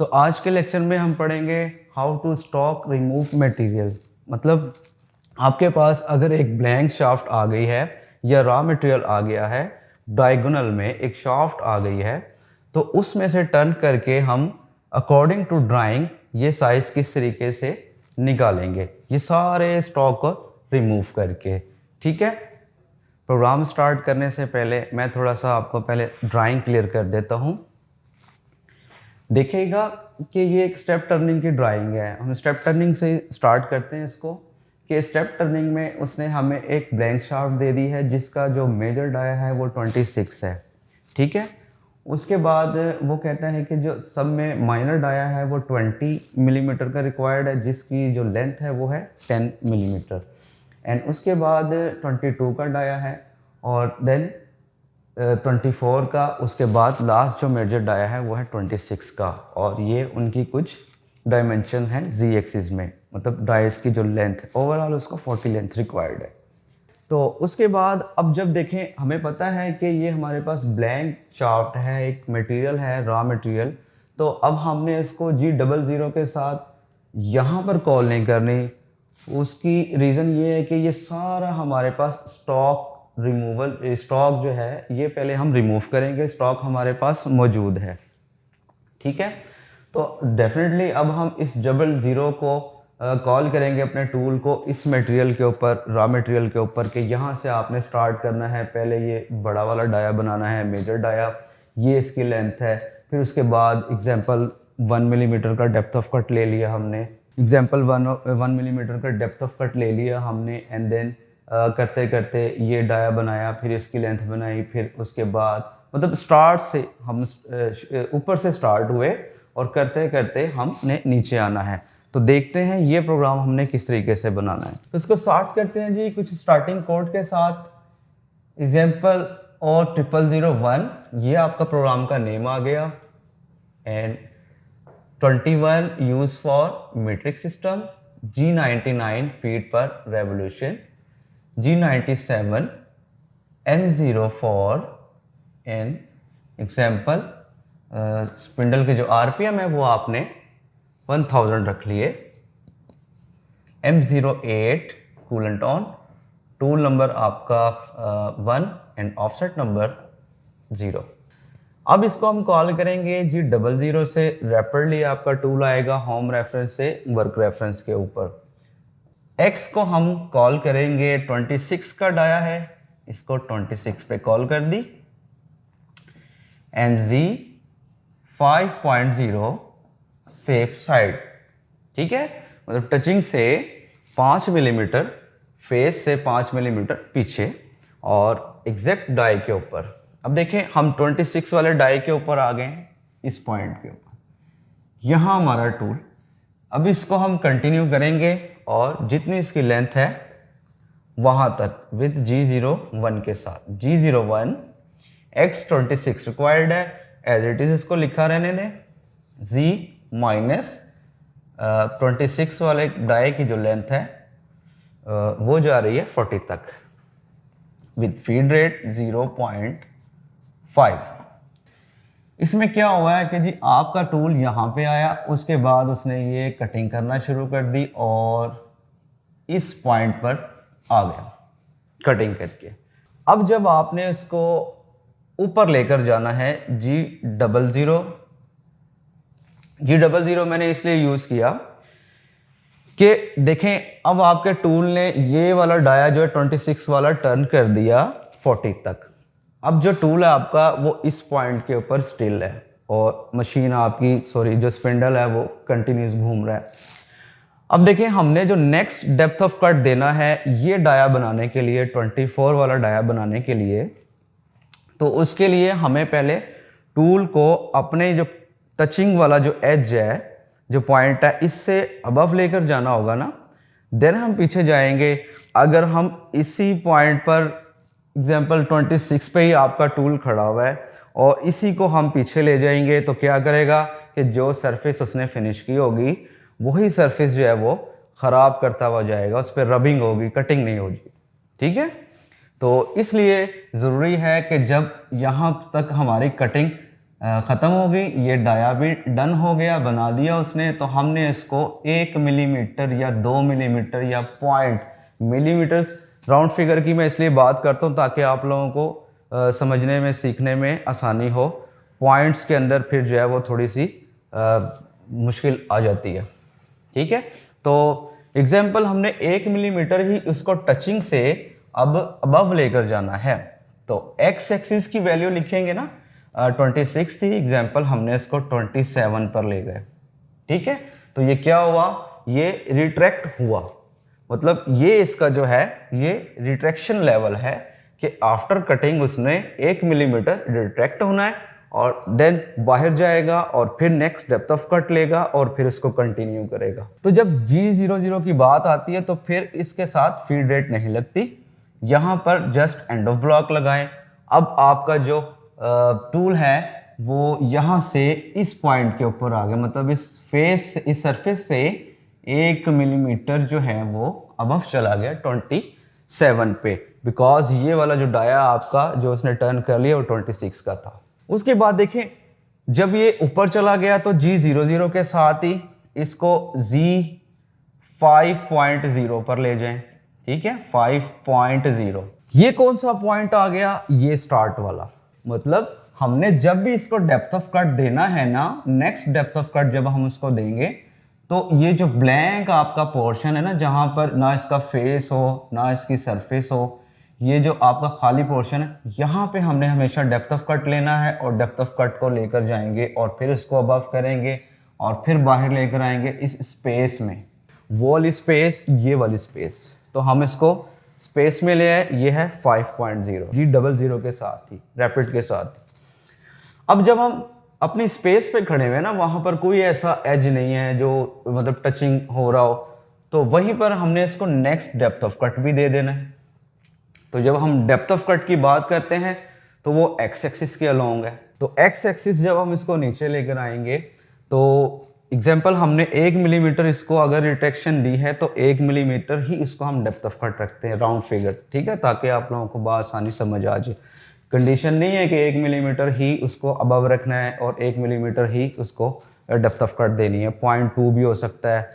तो आज के लेक्चर में हम पढ़ेंगे how to stock remove material. मतलब आपके पास अगर एक ब्लैंक शाफ्ट आ गई है या रॉ मटेरियल आ गया है, डायगोनल में एक शाफ्ट आ गई है, तो उसमें से टर्न करके हम अकॉर्डिंग टू ड्राइंग ये साइज किस तरीके से निकालेंगे, ये सारे स्टॉक को रिमूव करके। ठीक है, प्रोग्राम स्टार्ट करने से पहले मैं थोड़ा सा आपको पहले ड्राइंग क्लियर कर देता हूँ। देखिएगा कि ये एक स्टेप टर्निंग की ड्राइंग है। हम स्टेप टर्निंग से स्टार्ट करते हैं इसको, कि स्टेप टर्निंग में उसने हमें एक ब्लैंक शाफ्ट दे दी है जिसका जो मेजर डाया है वो 26 है। ठीक है, उसके बाद वो कहता है कि जो सब में माइनर डाया है वो 20 मिलीमीटर का रिक्वायर्ड है, जिसकी जो लेंथ है वो है 10 मिलीमीटर। एंड उसके बाद 22 का डाया है और देन 24 का, उसके बाद लास्ट जो मेजर डाया है वो है 26 का। और ये उनकी कुछ डायमेंशन है जी एक्सिस में, मतलब डाइस की जो लेंथ है ओवरऑल उसका 40 लेंथ रिक्वायर्ड है। तो उसके बाद अब जब देखें, हमें पता है कि ये हमारे पास ब्लैंक शाफ्ट है, एक मटेरियल है रॉ मटेरियल। तो अब हमने इसको G00 के साथ यहाँ पर कॉल नहीं करनी। उसकी रीज़न ये है कि ये सारा हमारे पास स्टॉक रिमूवल, स्टॉक जो है ये पहले हम रिमूव करेंगे, स्टॉक हमारे पास मौजूद है। ठीक है, तो डेफिनेटली अब हम इस 00 को कॉल करेंगे अपने टूल को इस मटेरियल के ऊपर, रॉ मटेरियल के ऊपर, कि यहाँ से आपने स्टार्ट करना है। पहले ये बड़ा वाला डाया बनाना है, मेजर डाया, ये इसकी लेंथ है। फिर उसके बाद एग्जांपल 1 मिलीमीटर का डेप्थ ऑफ कट ले लिया हमने, एग्जांपल 1 मिलीमीटर का डेप्थ ऑफ कट ले लिया हमने। एंड देन करते करते ये डाया बनाया, फिर इसकी लेंथ बनाई, फिर उसके बाद मतलब स्टार्ट से हम ऊपर से स्टार्ट हुए और करते करते हमने नीचे आना है। तो देखते हैं ये प्रोग्राम हमने किस तरीके से बनाना है। तो इसको स्टार्ट करते हैं जी कुछ स्टार्टिंग कोड के साथ। एग्जाम्पल और 0001, ये आपका प्रोग्राम का नेम आ गया। And 21 use for metric system, G99 feed per revolution, G97 M0 for an example. Spindle के जो RPM है वो आपने 1000 रख लिए। M08 coolant on, tool number आपका 1 एंड ऑफसेट नंबर 0। अब इसको हम कॉल करेंगे G00 से। रैपिडली आपका टूल आएगा होम रेफरेंस से वर्क रेफरेंस के ऊपर। X को हम कॉल करेंगे, 26 का डाया है, इसको 26 पे कॉल कर दी। And Z 5.0 safe side. ठीक है, मतलब टचिंग से 5 मिलीमीटर, फेस से 5 मिलीमीटर पीछे और एग्जैक्ट डाई के ऊपर। अब देखें हम 26 वाले डाई के ऊपर आ गए हैं, इस पॉइंट के ऊपर, यहाँ हमारा टूल। अब इसको हम कंटिन्यू करेंगे और जितनी इसकी लेंथ है वहाँ तक विद G01 के साथ। G01 X26 रिक्वायर्ड है, एज इट इज इसको लिखा रहने दें। Z माइनस 26 वाले डाई की जो लेंथ है वो जा रही है 40 तक विद फीड रेट 0.5। इसमें क्या हुआ है कि जी आपका टूल यहाँ पे आया, उसके बाद उसने ये कटिंग करना शुरू कर दी और इस पॉइंट पर आ गया कटिंग करके। अब जब आपने इसको ऊपर लेकर जाना है G00 मैंने इसलिए यूज़ किया कि देखें अब आपके टूल ने ये वाला डाया जो है 26 वाला टर्न कर दिया 40 तक। अब जो टूल है आपका वो इस पॉइंट के ऊपर स्टिल है और मशीन आपकी जो स्पिंडल है वो कंटिन्यूस घूम रहा है। अब देखिए हमने जो नेक्स्ट डेप्थ ऑफ कट देना है ये डाया बनाने के लिए, 24 वाला डाया बनाने के लिए, तो उसके लिए हमें पहले टूल को अपने जो टचिंग वाला जो एज है, जो पॉइंट है, इससे अबव लेकर जाना होगा ना। देन हम पीछे जाएंगे। अगर हम इसी पॉइंट पर एग्जांपल 26 पे ही आपका टूल खड़ा हुआ है और इसी को हम पीछे ले जाएंगे तो क्या करेगा कि जो सरफेस उसने फिनिश की होगी वही सरफेस जो है वो ख़राब करता हुआ जाएगा, उस पर रबिंग होगी, कटिंग नहीं होगी। ठीक है, तो इसलिए ज़रूरी है कि जब यहाँ तक हमारी कटिंग ख़त्म हो गई, ये डाया भी डन हो गया, बना दिया उसने। तो हमने इसको 1 मिलीमीटर या 2 मिलीमीटर या पॉइंट मिलीमीटर्स, राउंड फिगर की मैं इसलिए बात करता हूँ ताकि आप लोगों को समझने में सीखने में आसानी हो। पॉइंट्स के अंदर फिर जो है वो थोड़ी सी मुश्किल आ जाती है, ठीक है। तो एग्जाम्पल हमने 1 मिलीमीटर ही उसको टचिंग से अब अबव लेकर जाना है, तो एक्स एक्सिस की वैल्यू लिखेंगे ना 26 थी, एग्जाम्पल हमने इसको 27 पर ले गए, ठीक है। तो ये क्या हुआ, ये रिट्रैक्ट हुआ, मतलब ये इसका जो है ये रिट्रैक्शन लेवल है कि आफ्टर कटिंग उसने 1 मिलीमीटर रिट्रैक्ट होना है और देन बाहर जाएगा और फिर नेक्स्ट डेप्थ ऑफ कट लेगा और फिर इसको कंटिन्यू करेगा। तो जब G00 की बात आती है तो फिर इसके साथ फीड रेट नहीं लगती, यहाँ पर जस्ट एंड ऑफ ब्लॉक लगाएं। अब आपका जो टूल है वो यहाँ से इस पॉइंट के ऊपर आ गया, मतलब इस सरफेस से 1 मिलीमीटर जो है वो अबव चला गया 27 पे, बिकॉज ये वाला जो डाया आपका जो उसने टर्न कर लिया वो 26 का था। उसके बाद देखें जब ये ऊपर चला गया तो G00 के साथ ही इसको Z5.0 पर ले जाएं, ठीक है, 5.0। ये कौन सा पॉइंट आ गया, ये स्टार्ट वाला, मतलब हमने जब भी इसको डेप्थ ऑफ कट देना है ना, नेक्स्ट डेप्थ ऑफ कट जब हम उसको देंगे तो ये जो ब्लैंक आपका पोर्शन है ना, जहां पर ना इसका फेस हो ना इसकी सरफेस हो, ये जो आपका खाली पोर्शन है, यहाँ पे हमने हमेशा डेप्थ ऑफ कट लेना है और डेप्थ ऑफ कट को लेकर जाएंगे और फिर इसको अबव करेंगे और फिर बाहर लेकर आएंगे इस स्पेस में, वॉल स्पेस, ये वाली स्पेस। तो हम इसको स्पेस में ले आए, ये है 5.0 G00 के साथ ही, रैपिड के साथ। अब जब हम अपनी स्पेस पे खड़े हुए ना, वहां पर कोई ऐसा एज नहीं है जो मतलब टचिंग हो रहा हो, तो वहीं पर हमने इसको नेक्स्ट डेप्थ ऑफ कट भी दे देना है। तो जब हम डेप्थ ऑफ कट की बात करते हैं तो वो एक्स एक्सिस के अलोंग है, तो एक्स एक्सिस जब हम इसको नीचे लेकर आएंगे तो एग्जाम्पल हमने 1 मिलीमीटर इसको अगर रिट्रैक्शन दी है तो 1 मिलीमीटर ही इसको हम डेप्थ ऑफ कट रखते हैं, राउंड फिगर, ठीक है, ताकि आप लोगों को बहुत आसानी समझ आ जाए। कंडीशन नहीं है कि 1 मिलीमीटर ही उसको अबव रखना है और 1 मिलीमीटर ही उसको डेप्थ ऑफ कट देनी है, 0.2 भी हो सकता है,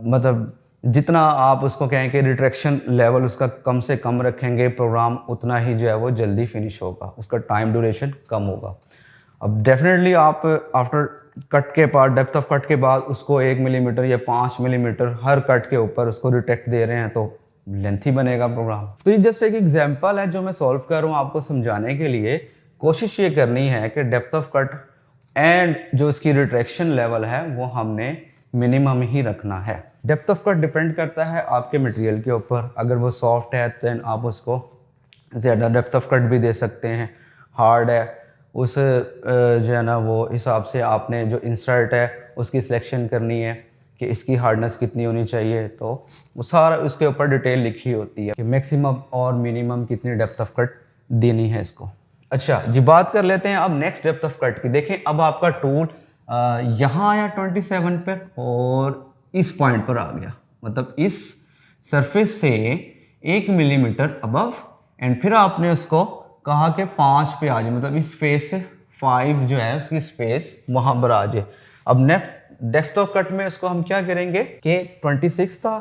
मतलब जितना आप उसको कहें कि रिट्रैक्शन लेवल उसका कम से कम रखेंगे प्रोग्राम, उतना ही जो है वो जल्दी फिनिश होगा, उसका टाइम ड्यूरेशन कम होगा। अब डेफिनेटली आप आफ्टर कट के बाद, डेप्थ ऑफ कट के बाद उसको 1 मिलीमीटर या 5 मिलीमीटर हर कट के ऊपर उसको रिट्रैक्ट दे रहे हैं तो लेंथी बनेगा प्रोग्राम। तो ये जस्ट एक एग्जांपल है जो मैं सॉल्व कर रहा हूँ आपको समझाने के लिए। कोशिश ये करनी है कि डेप्थ ऑफ कट एंड जो इसकी रिट्रैक्शन लेवल है वो हमने मिनिमम ही रखना है। डेप्थ ऑफ कट डिपेंड करता है आपके मटेरियल के ऊपर, अगर वो सॉफ्ट है तो आप उसको ज़्यादा डेप्थ ऑफ कट भी दे सकते हैं, हार्ड है उस जो है ना वो हिसाब से आपने जो इंसर्ट है उसकी सिलेक्शन करनी है कि इसकी हार्डनेस कितनी होनी चाहिए, तो वो सारा उसके ऊपर डिटेल लिखी होती है कि मैक्सिमम और मिनिमम कितनी डेप्थ ऑफ कट देनी है इसको। अच्छा जी, बात कर लेते हैं अब नेक्स्ट डेप्थ ऑफ कट की। देखें अब आपका टूल यहाँ आया 27 पर और इस पॉइंट पर आ गया, मतलब इस सरफेस से 1 मिलीमीटर अबव, एंड फिर आपने उसको कहा कि 5 पे आ जाए, मतलब इस फेस से 5 जो है उसकी स्पेस वहां पर आ जाए। अब नेक्स्ट डेप्थ ऑफ कट में इसको हम क्या करेंगे कि 26 था,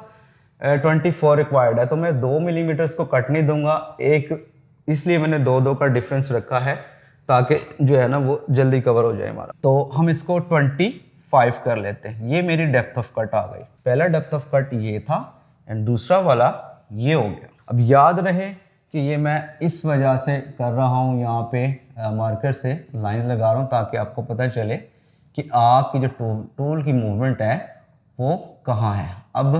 24 रिक्वायर्ड है, तो मैं 2 मिलीमीटर इसको कट नहीं दूंगा, एक इसलिए मैंने 2-2 का डिफरेंस रखा है ताकि जो है ना वो जल्दी कवर हो जाए हमारा। तो हम इसको 25 कर लेते हैं। ये मेरी डेप्थ ऑफ कट आ गई, पहला डेप्थ ऑफ कट ये था एंड दूसरा वाला ये हो गया। अब याद रहे कि ये मैं इस वजह से कर रहा हूँ, यहाँ पे मार्कर से लाइन लगा रहा हूँ ताकि आपको पता चले कि आपकी जो टूल की मूवमेंट है वो कहाँ है। अब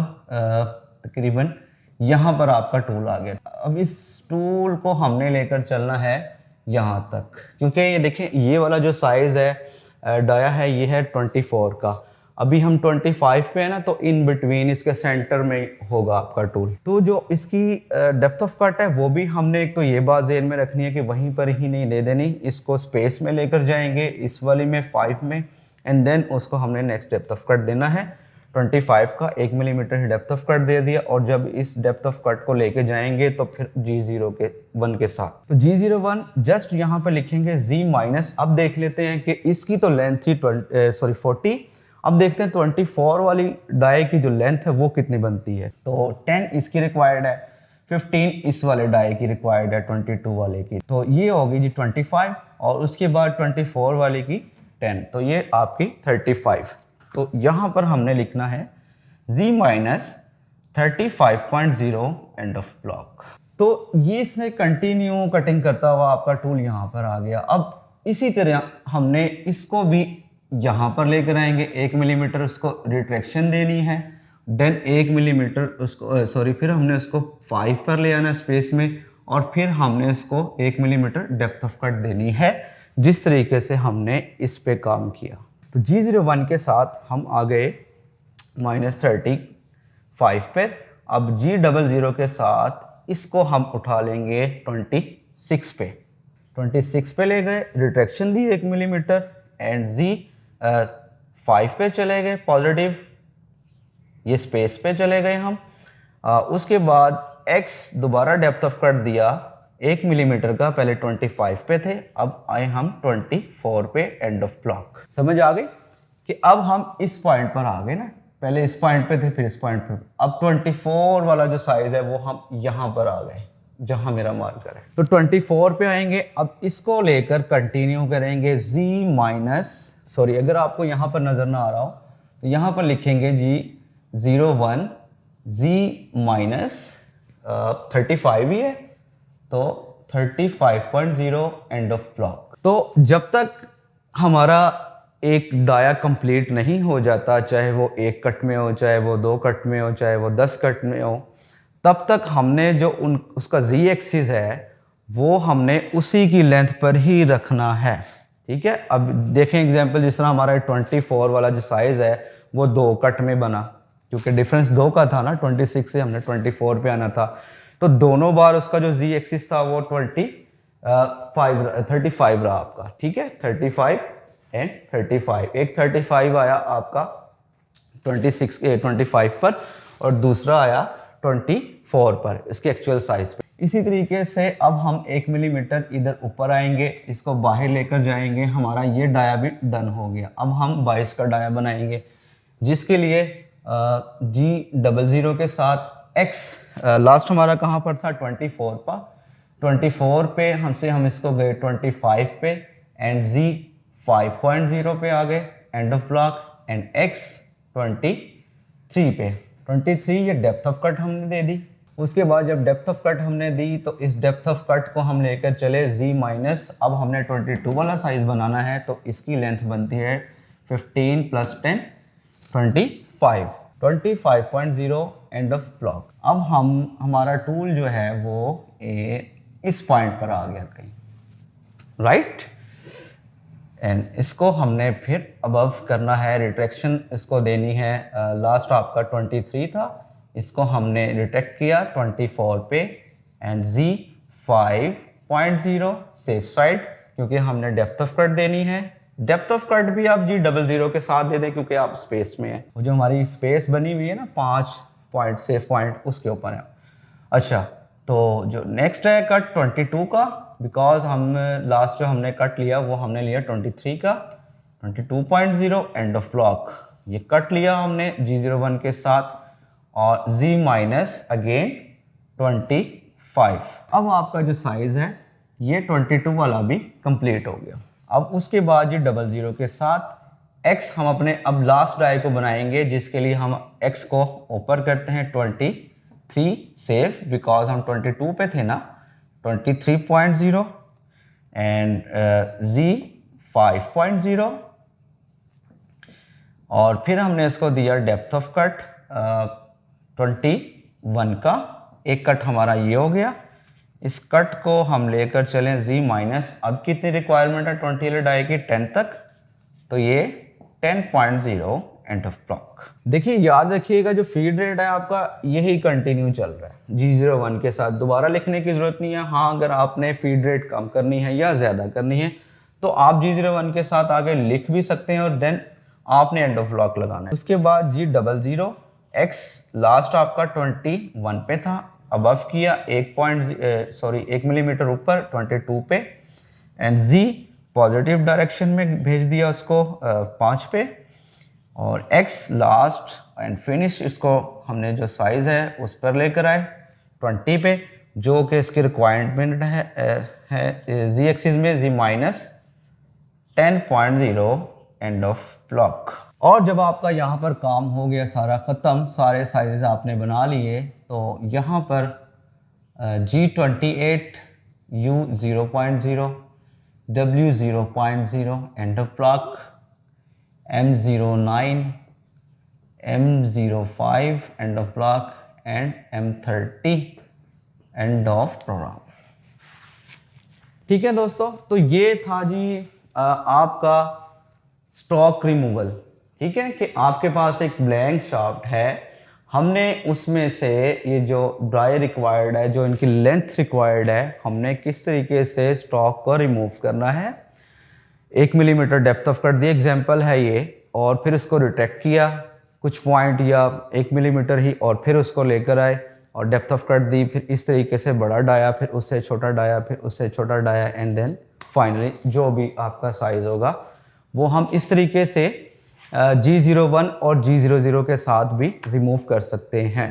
तकरीबन यहाँ पर आपका टूल आ गया। अब इस टूल को हमने लेकर चलना है यहाँ तक, क्योंकि ये देखें ये वाला जो साइज़ है डाया है ये है 24 का, अभी हम 25 पे है ना, तो इन बिटवीन इसके सेंटर में होगा आपका टूल। तो जो इसकी डेप्थ ऑफ कट है वो भी हमने एक तो ये बात ज़हन में रखनी है कि वहीं पर ही नहीं दे देनी, इसको स्पेस में लेकर जाएंगे इस वाली में 5 में, एंड देन उसको हमने नेक्स्ट डेप्थ ऑफ कट देना है 25 का 1 मिलीमीटर ही डेप्थ ऑफ कट दे दिया, और जब इस डेप्थ ऑफ कट को लेके जाएंगे तो फिर G01 के साथ, तो G01 जस्ट यहाँ पर लिखेंगे Z माइनस। अब देख लेते हैं कि इसकी तो लेंथ थी 40, अब देखते हैं 24 वाली डाई की जो लेंथ है वो कितनी बनती है। तो 10 इसकी रिक्वायर्ड है, 15 इस वाले डाई की रिक्वायर्ड है 22 वाले की, तो ये होगी जी 25, और उसके बाद 24 वाले की 10, तो ये आपकी 35। तो यहाँ पर हमने लिखना है Z minus 35.0 and of block. तो ये इसने कंटिन्यू कटिंग करता हुआ आपका टूल यहाँ पर आ गया। अब इसी तरह हमने इसको भी यहाँ पर लेकर आएंगे, 1 मिलीमीटर उसको रिट्रैक्शन देनी है, देन 1 मिलीमीटर उसको फिर हमने उसको 5 पर ले आना स्पेस में, और फिर हमने इसको 1 मिलीमीटर डेप्थ ऑफ कट देनी है, जिस तरीके से हमने इस पे काम किया। तो G01 के साथ हम आ गए -35 पे। अब G00 के साथ इसको हम उठा लेंगे 26 पे, 26 पे ले गए, retraction the 1 millimetre, and Z5 पे चले गए पॉजिटिव, ये स्पेस पे चले गए हम। उसके बाद X दोबारा डेप्थ ऑफ कट दिया 1 मिलीमीटर का, पहले 25 पे थे, अब आए हम 24 पे एंड ऑफ ब्लॉक। समझ आ गई कि अब हम इस पॉइंट पर आ गए ना, पहले इस पॉइंट पे थे फिर इस पॉइंट पे, अब 24 वाला जो साइज है वो हम यहाँ पर आ गए जहाँ मेरा मार्कर है। तो 24 पे आएंगे, अब इसको लेकर कंटिन्यू करेंगे Z माइनस, अगर आपको यहाँ पर नजर ना आ रहा हो तो यहाँ पर लिखेंगे G01 Z माइनस 35 ही है, तो 35.0 एंड ऑफ ब्लॉक। तो जब तक हमारा एक डाया कंप्लीट नहीं हो जाता, चाहे वो 1 कट में हो, चाहे वो 2 कट में हो, चाहे वो 10 कट में हो, तब तक हमने जो उसका Z एक्सिस है वो हमने उसी की लेंथ पर ही रखना है। ठीक है, अब देखें एग्जांपल, जिस तरह हमारा 24 वाला जो साइज है वो 2 कट में बना, क्योंकि डिफरेंस 2 का था ना, 26 से हमने 24 पे आना था, तो दोनों बार उसका जो Z एक्सिस था वो 35 रहा आपका। ठीक है, 35 एंड 35, एक 35 आया आपका 25 पर, और दूसरा आया 24 पर, इसके एक्चुअल साइज पे। इसी तरीके से अब हम 1 मिलीमीटर इधर ऊपर आएंगे, इसको बाहर लेकर जाएंगे, हमारा ये डाया भी डन हो गया। अब हम 22 का डाया बनाएंगे, जिसके लिए G00 के साथ X लास्ट हमारा कहाँ पर था 24 पर, 24 पे हम इसको गए 25 पे, एंड Z 5.0 पे आ गए and of block, and X 23 पे, 23 ये डेप्थ ऑफ कट हमने दे दी। उसके बाद जब डेप्थ ऑफ कट हमने दी तो इस डेप्थ ऑफ कट को हम लेकर चले Z माइनस, अब हमने 22 वाला साइज बनाना है, तो इसकी लेंथ बनती है 15 + 10 25, 25.0 एंड ऑफ ब्लॉक। अब हमारा टूल जो है वो इस पॉइंट पर आ गया कहीं, राइट, एंड इसको हमने फिर अबव करना है, रिट्रैक्शन इसको देनी है। लास्ट आपका 23 था, इसको हमने रिट्रैक्ट किया 24 पे, एंड Z 5.0 सेफ साइड, क्योंकि हमने डेप्थ ऑफ कट देनी है। डेप्थ ऑफ कट भी आप G00 के साथ दे दें, क्योंकि आप स्पेस में है, वो जो हमारी स्पेस बनी हुई है ना 5 पॉइंट सेफ पॉइंट, उसके ऊपर है। अच्छा, तो जो नेक्स्ट है कट 22 का, बिकॉज हम लास्ट जो हमने कट लिया वो हमने लिया 23 का, 22.0 एंड ऑफ ब्लॉक। ये कट लिया हमने G01 के साथ, और Z माइनस अगेन 25। अब आपका जो साइज है ये 22 वाला भी कंप्लीट हो गया। अब उसके बाद G00 के साथ X हम अपने अब लास्ट डाई को बनाएंगे, जिसके लिए हम X को ऊपर करते हैं 23 सेफ, बिकॉज हम 22 पे थे ना, 23.0 एंड Z 5.0, और फिर हमने इसको दिया डेप्थ ऑफ कट 21 का, एक कट हमारा ये हो गया। इस कट को हम लेकर चलें Z माइनस, अब कितनी रिक्वायरमेंट है 20 वाले डाई की 10 तक, तो ये 10.0 एंड ऑफ ब्लॉक। देखिए याद रखिएगा जो फीड रेट है आपका यही कंटिन्यू चल रहा है G01 के साथ, दोबारा लिखने की जरूरत नहीं है। हाँ, अगर आपने फीड रेट कम करनी है या ज़्यादा करनी है तो आप G01 के साथ आगे लिख भी सकते हैं, और देन आपने एंड ऑफ ब्लॉक लगाना है। उसके बाद G00, X लास्ट आपका 21 पे था, अबव किया 1 मिलीमीटर ऊपर 22 पे, एंड Z पॉजिटिव डायरेक्शन में भेज दिया उसको 5 पे, और X लास्ट एंड फिनिश इसको हमने जो साइज़ है उस पर लेकर आए 20 पे, जो कि इसकी रिक्वायरमेंट है Z एक्सिस में Z minus 10.0 and of block. और जब आपका यहाँ पर काम हो गया सारा ख़त्म, सारे साइज़ आपने बना लिए, तो यहाँ पर G28, U 0.0, W 0.0 end of block, M09, M05 end of block, end M30 end of program. ठीक है दोस्तों, तो ये था जी आपका स्टॉक रिमूवल। ठीक है कि आपके पास एक ब्लैंक शाफ्ट है, हमने उसमें से ये जो ड्राई रिक्वायर्ड है, जो इनकी लेंथ रिक्वायर्ड है, हमने किस तरीके से स्टॉक को रिमूव करना है। 1 millimetre depth of cut the example है ये, और फिर इसको रिट्रैक्ट किया कुछ पॉइंट या 1 मिलीमीटर ही, और फिर उसको लेकर आए और डेप्थ ऑफ कट दी, फिर इस तरीके से बड़ा डाया, फिर उससे छोटा डाया, फिर उससे छोटा डाया, एंड देन फाइनली जो भी आपका साइज़ होगा वो हम इस तरीके से G01 और G00 के साथ भी रिमूव कर सकते हैं।